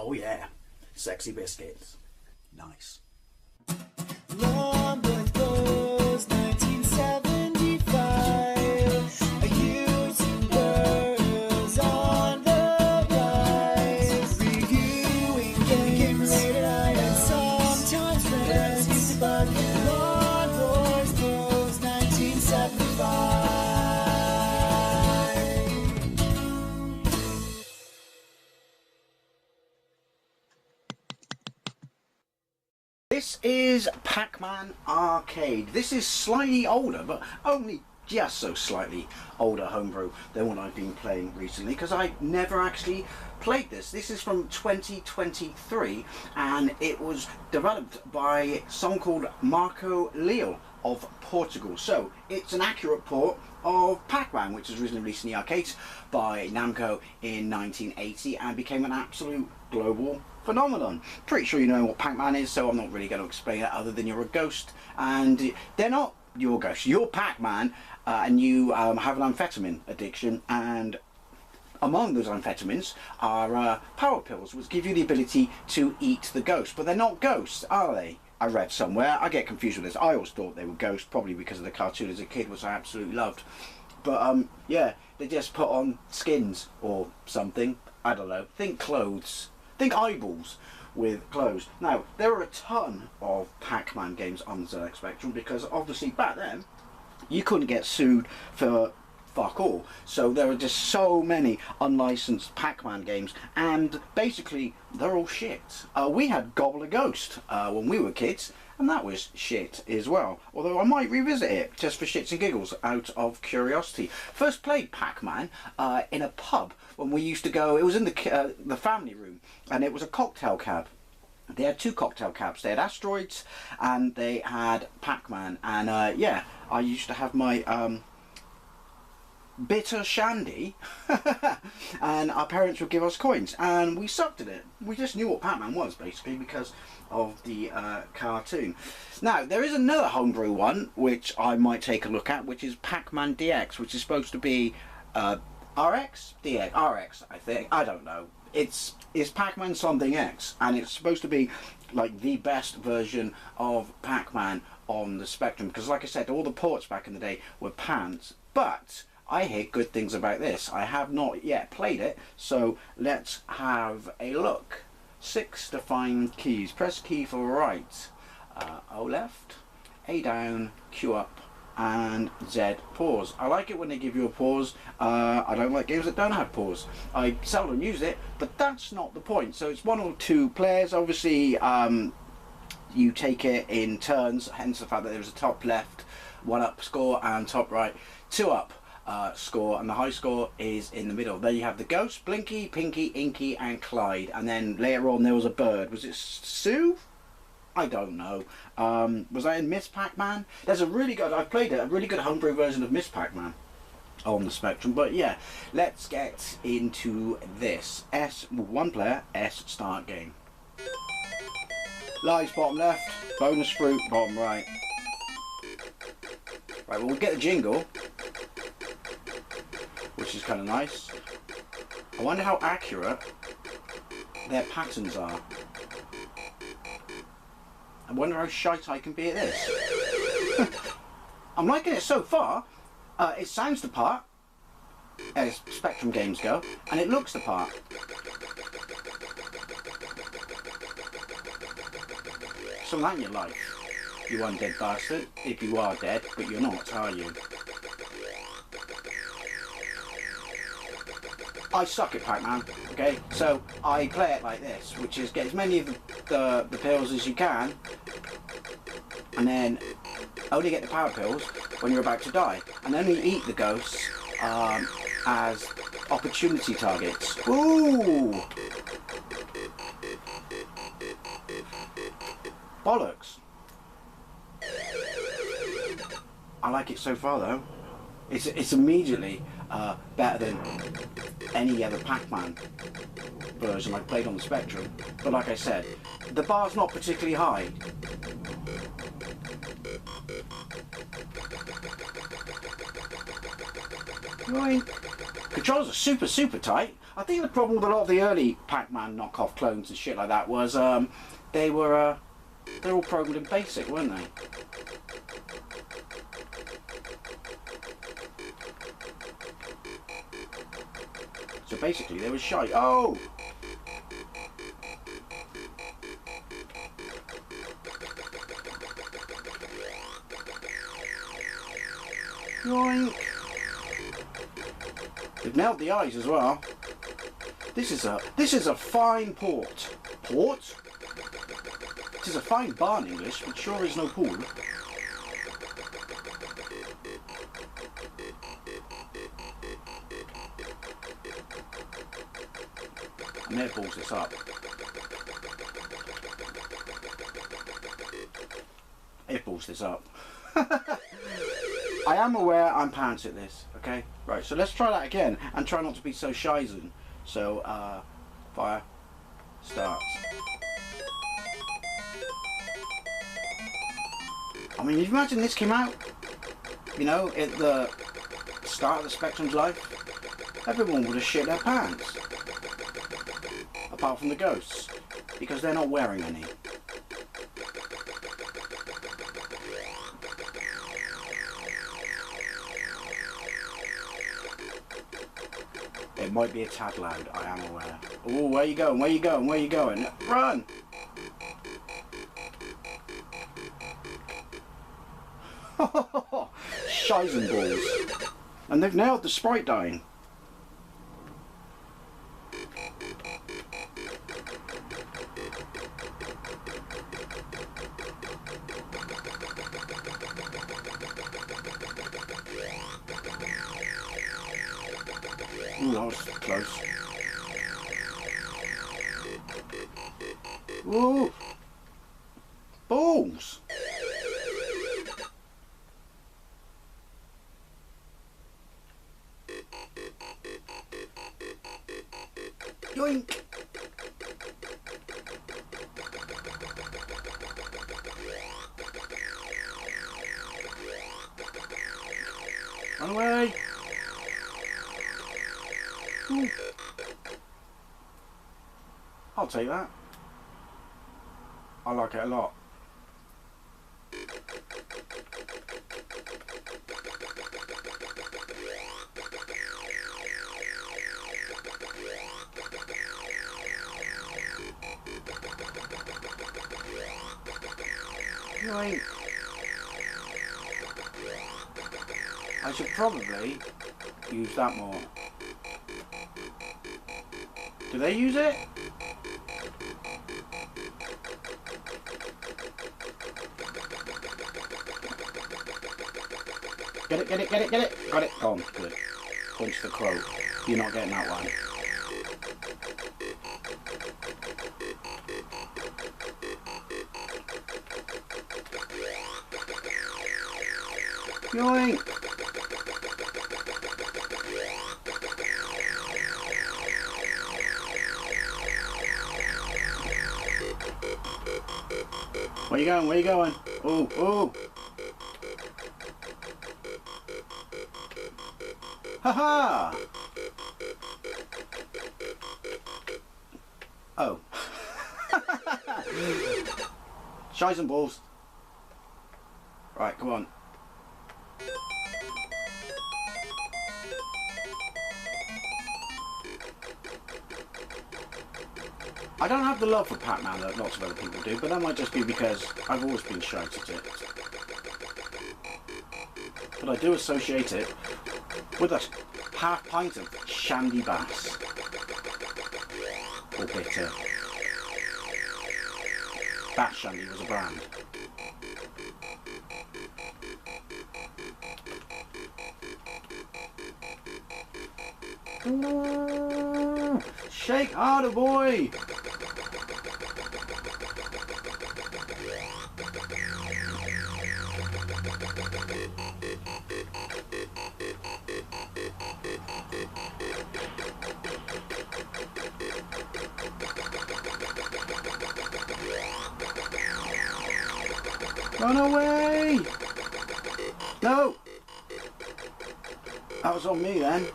Oh yeah, sexy biscuits. Nice. Long boys blues, 1975. YouTubers on the rise, reviewing games late at night and sometimes friends. But Long boys blues, 1975. This is PAC-MAN Arcade. This is slightly older, but only just so slightly older homebrew than what I've been playing recently, because I never actually played this. This is from 2023, and it was developed by someone called Marco Leal of Portugal. So it's an accurate port of Pac-Man, which was originally released in the arcades by Namco in 1980 and became an absolute global phenomenon. Pretty sure you know what Pac-Man is, so I'm not really going to explain it other than you're a ghost, and they're not your ghost, you're Pac-Man, and you have an amphetamine addiction, and among those amphetamines are power pills, which give you the ability to eat the ghost. But they're not ghosts, are they? I read somewhere. I get confused with this. I always thought they were ghosts, probably because of the cartoon as a kid, which I absolutely loved. But yeah, they just put on skins or something. I don't know. Think clothes. Think eyeballs with clothes. Now, there are a ton of Pac-Man games on the ZX Spectrum, because obviously back then you couldn't get sued for fuck all. So there are just so many unlicensed Pac-Man games, and basically they're all shit. We had Gobble a Ghost when we were kids, and that was shit as well. Although I might revisit it just for shits and giggles out of curiosity. First played Pac-Man in a pub when we used to go. It was in the family room, and it was a cocktail cab. They had two cocktail cabs. They had Asteroids and they had Pac-Man, and yeah, I used to have my bitter shandy and our parents would give us coins and we sucked at it. We just knew what Pac-Man was basically because of the cartoon. Now there is another homebrew one which I might take a look at, which is Pac-Man DX, which is supposed to be RX? DX? RX I think, I don't know. It's Pac-Man something X, and it's supposed to be like the best version of Pac-Man on the Spectrum, because like I said, all the ports back in the day were pants, but I hear good things about this. I have not yet played it, so let's have a look. 6 to find keys. Press key for right, O left, A down, Q up, and Z pause. I like it when they give you a pause. I don't like games that don't have pause. I seldom use it, but that's not the point. So it's 1 or 2 players. Obviously, you take it in turns, hence the fact that there's a top left 1 up score and top right 2 up score, and the high score is in the middle. There you have the Ghost, Blinky, Pinky, Inky and Clyde, and then later on there was a bird. Was it Sue? I don't know. Was that in Miss Pac-Man? There's a really good, I've played it, a really good homebrew version of Miss Pac-Man on the Spectrum. But yeah, let's get into this. S, 1 player, S start game. Lives bottom left, bonus fruit bottom right. Right, well we'll get the jingle, which is kind of nice. I wonder how accurate their patterns are. I wonder how shite I can be at this. I'm liking it so far. It sounds the part, as Spectrum games go, and it looks the part. So that in your life, you undead bastard, if you are dead, but you're not, are you? I suck at Pac-Man, okay? So I play it like this, which is get as many of the pills as you can, and then only get the power pills when you're about to die, and only eat the ghosts as opportunity targets. Ooh! Bollocks! I like it so far though. It's immediately better than any other Pac-Man version I played on the Spectrum. But like I said, the bar's not particularly high. Right. Controls are super tight. I think the problem with a lot of the early Pac-Man knockoff clones and shit like that was they're all programmed in BASIC, weren't they? So basically they were shy. Oh! Yoink! They've nailed the eyes as well. This is a fine port. Port? It is a fine bar in English, but sure is no pool. I may have balls this up. It balls this up. I am aware I'm pants at this, okay? Right, so let's try that again and try not to be so shizen. So, fire starts. I mean, if you imagine this came out, you know, at the start of the Spectrum's life, everyone would have shit their pants. Apart from the ghosts, because they're not wearing any. It might be a tad loud, I am aware. Oh, where you going, where you going, where you going? Run! Shizen balls. And they've nailed the sprite dying. Ooh, that was close. Ooh! Balls! Yoink! Run away! Ooh. I'll take that. I like it a lot. Right. I should probably use that more. Do they use it? Get it, get it, get it, get it! Got it! Oh, good. Punch the crow. You're not getting that one. Yoink! Where you going? Where you going? Ooh, ooh! Ha ha! Oh. Shies and balls. Right, come on. I don't have the love for Pac-Man that lots of other people do, but that might just be because I've always been shite at it. But I do associate it with a half pint of Shandy Bass. Or bitter. Bass Shandy was a brand. Shake harder, boy! Run away! No! That was on me then.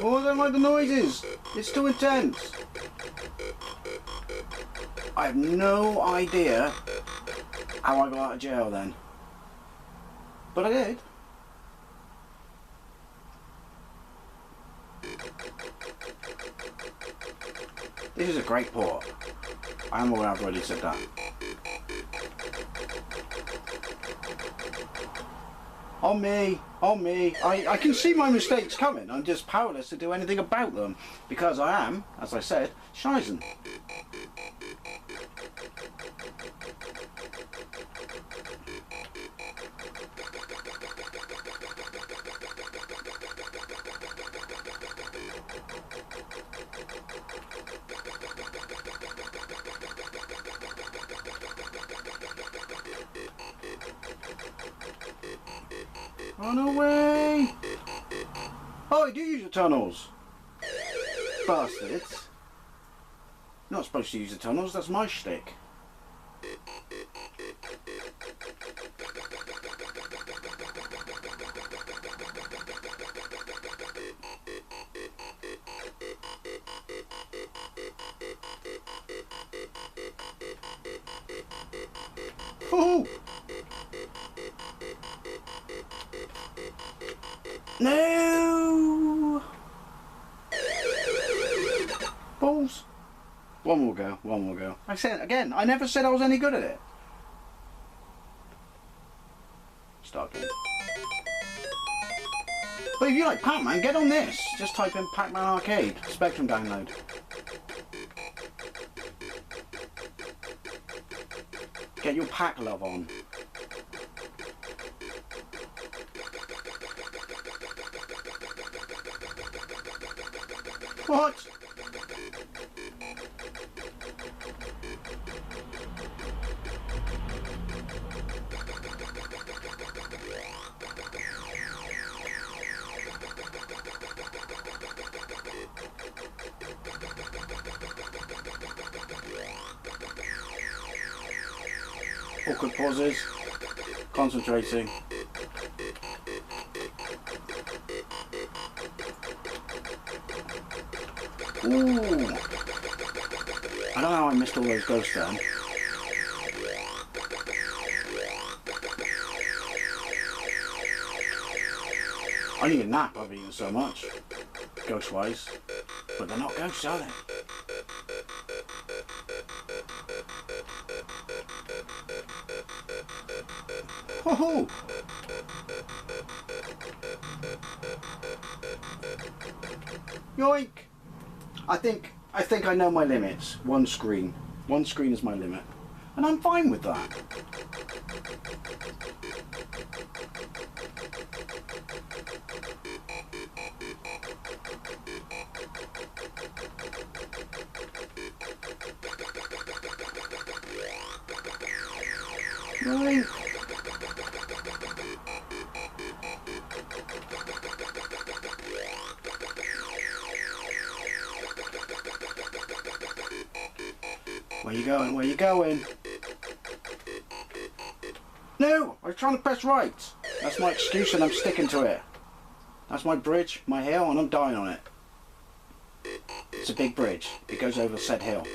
Oh, I don't like the noises. It's too intense. I have no idea how I got out of jail then. But I did. This is a great port. I am aware I've already said that. On me, on me. I can see my mistakes coming. I'm just powerless to do anything about them because I am, as I said, shizen. Run away! Oh, I do use the tunnels! Bastards. You're not supposed to use the tunnels, that's my shtick. Oh! No! Balls. One more go, one more go. I said again, I never said I was any good at it. Start again. But if you like Pac-Man, get on this. Just type in Pac-Man Arcade, Spectrum download. Get your Pac love on. What? Awkward pauses. Concentrating. Ooh! I don't know how I missed all those ghosts then. I need a nap, I've eaten so much. Ghost-wise. But they're not ghosts, are they? Ho-ho! Yoink! I think I know my limits. One screen. One screen is my limit. And I'm fine with that. Yoink! Where you going? Where you going? No! I was trying to press right. That's my excuse and I'm sticking to it. That's my bridge, my hill, and I'm dying on it. It's a big bridge. It goes over said hill.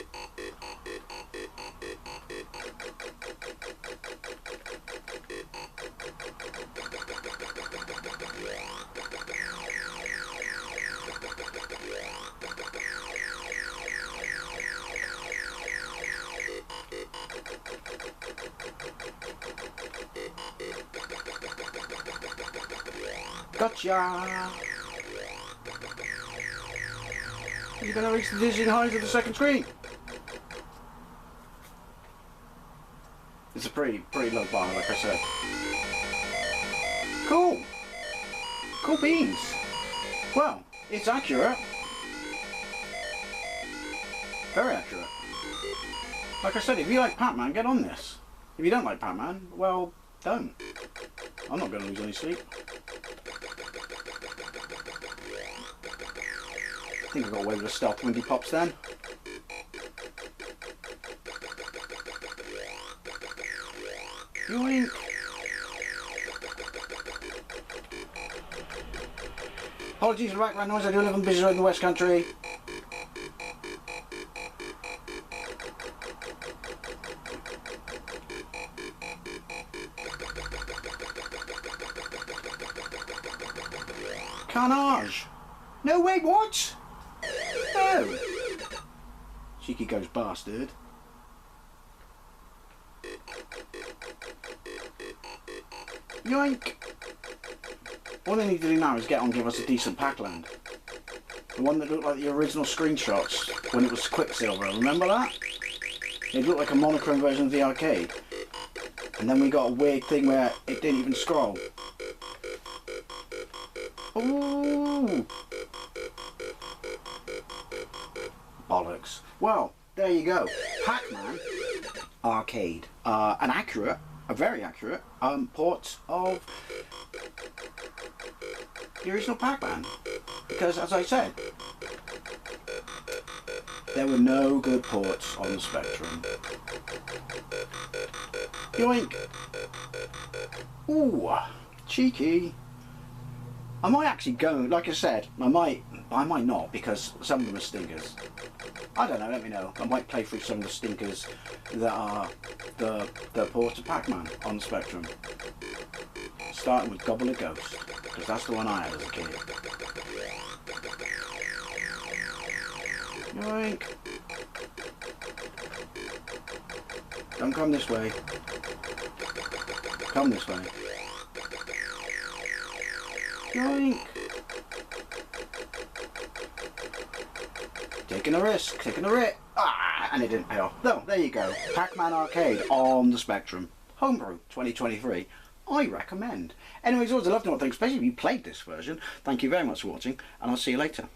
Gotcha! You're gonna reach the dizzying height of the second screen. It's a pretty low bar, like I said. Cool! Cool beans! Well, it's accurate. Very accurate. Like I said, if you like Pac-Man, get on this. If you don't like Pac-Man, well, don't. I'm not going to lose any sleep. I think I got away with a stealth windy pops then. Yoink. Apologies for the background noise, I do live on busy road in the West Country. Carnage! No, wait, what? No! Cheeky ghost bastard. Yoink! All they need to do now is get on and give us a decent Pac-Land. The one that looked like the original screenshots when it was Quicksilver, remember that? It looked like a monochrome version of the arcade. And then we got a weird thing where it didn't even scroll. Ooh! Bollocks. Well, there you go. Pac-Man Arcade. An accurate, a very accurate port of the original Pac-Man. Because, as I said, there were no good ports on the Spectrum. Yoink! Ooh, cheeky. I might actually go, like I said, I might not, because some of them are stinkers. I don't know, let me know. I might play through some of the stinkers that are the port of Pac-Man on the Spectrum. Starting with Gobble a Ghost, because that's the one I had as a kid. Yoink! Don't come this way. Come this way. Yoink! Taking a risk, taking a risk. Ah, and it didn't pay off. No, there you go. Pac-Man Arcade on the Spectrum. Homebrew 2023. I recommend. Anyways, always a love to know what things, especially if you played this version. Thank you very much for watching, and I'll see you later.